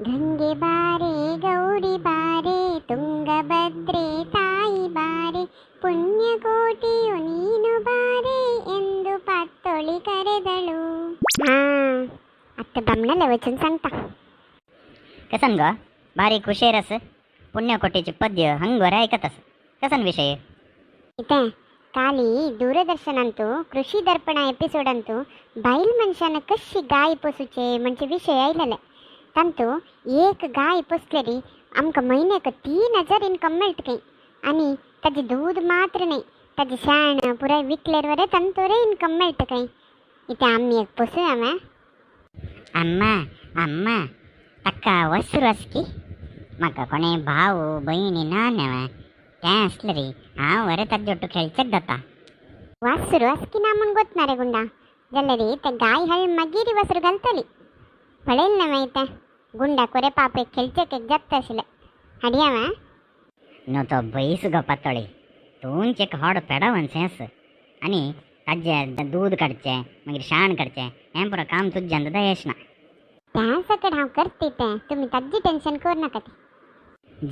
ಗಂಗೆ ಬಾರೆ ಗೌರಿ ಬಾರೆ ತುಂಗಭದ್ರೆ ತಾಯಿ ಬಾರೆ ಪುಣ್ಯಕೋಟಿಯು ನೀನು ಬಾರೆ ಎಂದು ಪತ್ತೊಳಿ ಕರೆದಳು. आता बमणाला वचन सांगता कसन ग भारी खुशे रस पुण्यकोटीचे पद्य हंगवर ऐकतस कसन विषय इथे काली दूरदर्शनांतू कृषी दर्पण एपिसोड अंतू बैल मनशानं कशी गाय पोसूचे म्हणजे विषय आयलेले तंतू एक गाय पोसलेली आमकां महिन्याक 3000 इन्कम मेळटकी आणि ताजे दूध मात्र नाही ताजे शाण पुराय विकल्यार वरे तंतोरे इन्कम मेळटकी. इथे आम्ही एक पोसूया मा अम्मा अम्मा अक्का वसरू असकी म्हाका कोणे भाऊ बहिणी ना नेवा तें आसलें रे हांव वरे ताज्योटू खेळचेच जाता. वासरू असकी ना म्हूण गोतना रे गुंडा जाल्यार रे ते गाय हाळ मागीर वासरू घालतली पळयलें ना मागीर तें गुंडा कोरे पाप एक खेळचेक एक जाता आशिल्लें हाडया मा नो तो बैस गो पातोळी तूंच एक व्हड पेडावन सेंस आनी ताजें दूध काडचें मागीर शाण काडचें हें पुरो काम तुज्यान सुद्दां येशना. त्या सकट हांव करता तें तुमी ताजी टेन्शन कर नाका ती.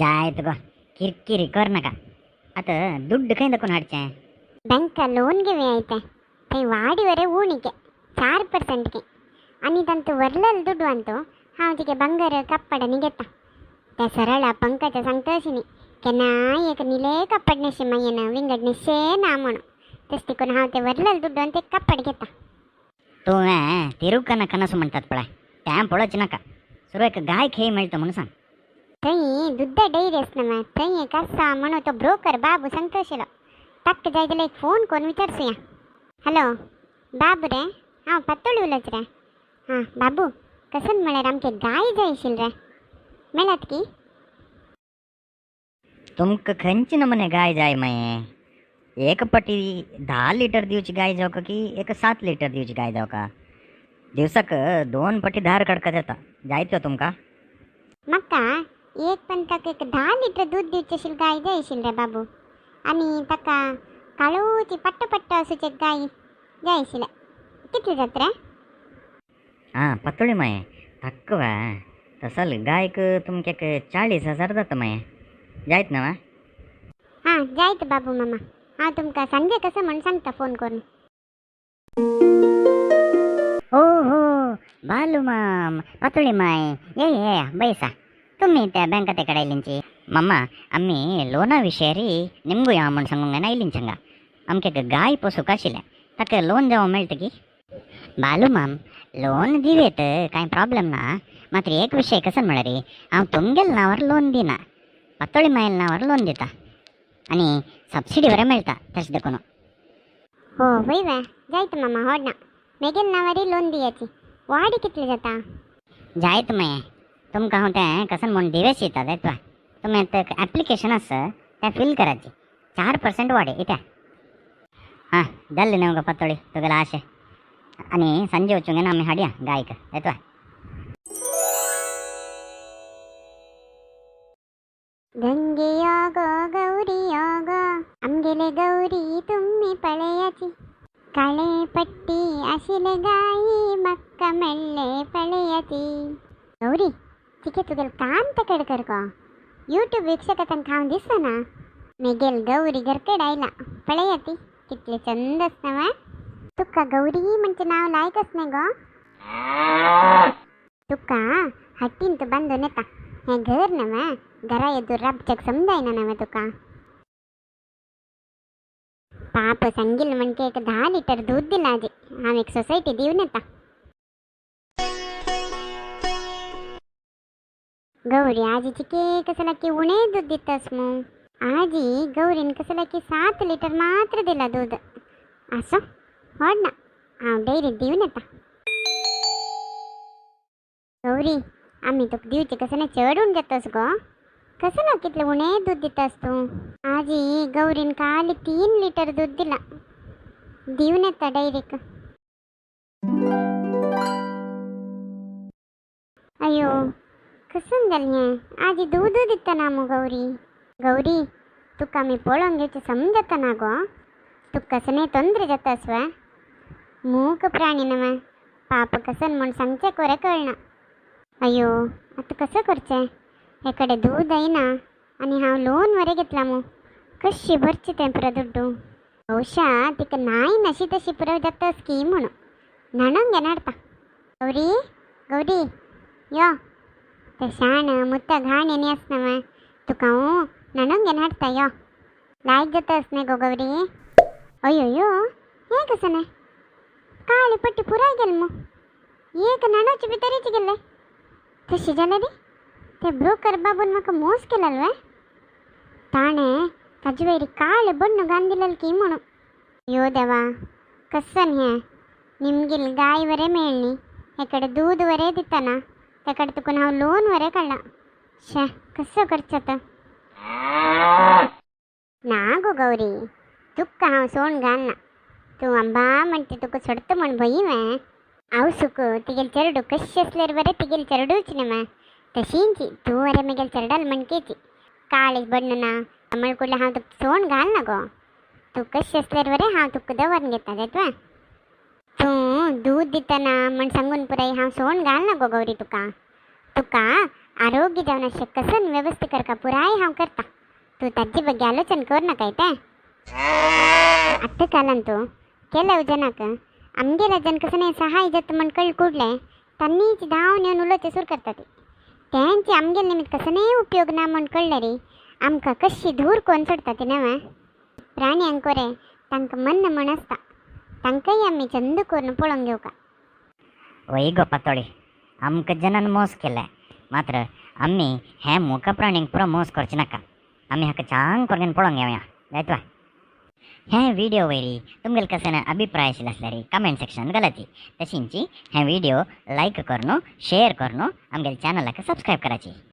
जायत गो किरकिरी कर नाका आतां दुड्ड खंय दाखोवन हाडचें. बँका लोन घेवया आयतें थंय वाडी वरे उणिके 4% के आनी तांतू वरलेलो दुड्डू आणतो हांव तिगे बंगार कप्पडांनी घेता. त्या सरळा पंकजा सांगता अशी न्ही केन्नाय एक निले कप्पडनेशे मागीर विंगडनेशे ना म्हणून तशें करून हांव ते वरलेलो दुड्डू आनी ते कप्पड घेता. तूं तिरुकना कनसू म्हणटात पळय तें पळोवचें नाका सुरू एक गाय खेळ मेळटा म्हणून सांग. थंय दुद्दा डेयरी आसना मा थंय एक आसा म्हणून तो ब्रोकर बाबू सांगता आशिल्लो ताका जाय जाल्यार एक फोन करून विचारसुया. हॅलो बाबू रे हांव पातोळी उलयच रे. हां बाबू कसन म्हळ्यार आमगे गाय जाय आशिल्ली रे मेळत की. तुमकां खंयचे नमुने गाय जाय माये एक पटी 10 लिटर दिवची गाय जावका की एक 7 लिटर दिवची गाय जावका दिवसाक 2 पटी धार काडका जाता जायत्यो तुमकां. म्हाका एक पंताक एक 10 लिटर दूध दिवची आशिल्ली गाय जाय आशिल्ली रे बाबू आनी ताका काळोची पट्ट पट्ट असूचे गाय जाय आशिल्ले कितले जात रे. हां पातोळी माये तक्कवा तसल गायक तुमकां 40,000 जाता माये जायत ना. हां जायत बाबू मामा हांव तुमकां सांजे कसं म्हण सांगता फोन करून. हो हो बालू माम पातोळी माय ये ये बैसा तुम्ही त्या बँकात कಡೆ ಇಲ್ಲಿಂಚಿ ಮಮ್ಮ ಅಮ್ಮಿ ಲೋನಾ ವಿಷಯ ರೀ ನಿಮಗೂ ಯಾವ ಮಣ್ಣು ಸಂಗಂಗನ ಇಲ್ಲಿಂಚಂಗ ಅಮ್ಕೆ ಗಾಯ पोसूक आशिल्लें ताका लोन जावं मेळटा की. बालू माम लोन दिवेत कांय प्रॉब्लेम ना मात्र एक विशय कसन म्हळ्यार रे हांव तुमगेल्या नांवार लोन दिना पातोळी मायेल्या नांवार लोन दिता आनी सबसिडी बरें मेळटा तशें देखून. हो वय वा जायत मामा होडना मेगेल नावारी लोन दियाची वाडी कितली जाता. जायत माये तुमकां हांव तें कसन म्हूण दिवेस दिता जायत वा तुमी एक एप्लिकेशन आसा तें फील कराची 4% वाडे इत्या. हां जाल्ली न्हू गो पातोळी तुगेलो आशे आनी संजे वचूंक आमी हाडया गायक जायत वा. गंगे योगो गौरी योगो आमगेले गौरी तुम्ही पळयाची काळे पट्टी आशिले गायी मक्का मेळ्ळे पळयाची. गौरी तिके तुगेल काम तकड कर गो यूट्यूब वीक्षकांक हांव दिसना मेगेल गौरी घरकड आयला पळया ती कितले चंद आसना वा. तुका गौरी म्हणजे नाव लायकच न्ही गो. तुका हट्टीन तू बांदून येता हें घर नवा घरा येदूर राबचेक समजायना नवा तुका. पाप सांगिल्ल म्हणजे एक 10 लिटर दूध दिला आजी हांव एक सोसायटी दिवन येता. गौरी आजीची कसला की उणे दूध दितास मू आजी गौरीन कसला की 7 लिटर मात्र दिला दूध असो होड ना हांव डेयरी दिवन येता. गौरी आम्ही तुका दिवचे कसं चढून घेतोस गो कसं कितले उणे दूध दितास तू. आजी गौरीन काली 3 लिटर दूध दिला दिवन येता डायरेक्ट. अयो कसन जालें हें आजी दूध दिता ना मू गौरी. गौरी तुका आमी पळोवन घेवचें समजता ना गो तुका कसले ತೊಂದರೆ जातास वा. मूक प्राणी नवा पाप कसन म्हूण सांगचें कोरे कळना. अयो आता कसं करचें हेकडे दूध येना आणि हांव लोन वरे घेतला मग कशी भरची तें परत दुड्डू बहुशा तिका नाय नशी तशी पुरव जाता स्कीम म्हणून न्हाणोंग घे नाडता गौरी गौरी यो ते शाण मुत्त घाण येणी असना तुका हांव न्हाणोंग घे नाडता यो लायक जाता असणे गो गौरी अयो हे कसं नाही काळी पट्टी पुराय गेल मग एक नाणोची बी तरीच गेले तशी जालें रे ते ब्रोकर बाबून म्हाका मोस केलेलो वे ताणें ताजे वयरी काळे बण्ण घालून दिलेले की म्हणून यो देवा कसन हें निमगेली गाय वरे मेळ्ळी हेकडे दूध वरे दिताना तेकडे तुकून हांव लोन वरे काडला शे कसं करचें आतां ना गो गौरी तुका हांव सोण घालना तूं आंबा म्हणटा तुका सोडता म्हण भंय वे हांव सुक तिगेल चेडू कशी असल्यार बरें तिगेल चेडूच न्ही तशींची तूं वरे म्हगेल चेडाल म्हणकेची काळी बण्ण ना म्हणकुले हांव तुका सोण घालना गो तूं कशी असल्यार बरें हांव तुका दवरून घेता जाता तूं दूध दितना म्हण सांगून पुराय हांव सोण घालना गो गौरी तुका तुका आरोग्य जेवणाचे कसन वेवस्था करता पुराय हांव करता तूं ताजे बग्गे आलोचन कर नाका तें आत्ता कालान तूं केल्या जनाक आमगेल्या जन कसं नाही सहाय जाता म्हण कळ कुडलें तांनीच धांवन येवन उलोवचें सुरू करता ती तेंचे आमगेल निमित्त कसं नाही उपयोग ना म्हण कळलें रे आमकां कशी धूर कोण सोडता ती नव्हे प्राण्यांक रे तांकां मन्न म्हण आसता तांकांय आमी चंद करून पळोवंक घेवका वय गो पातोळी आमकां जनान मोस केलाय मात्र आमी हे मुका प्राणींक पुरो मोस करचे नाका आमी हाका चांग करून पळोवंक घेवया जायतवा हे व्हिडिओ वयरी तुमगेल कसन अभिप्राय आशिल्लो आसल्यार कमेंट सेक्शन घालाची तशींची हे व्हिडिओ लायक करनो शेअर करनो आमगेल चॅनलाक सबस्क्रायब कराची।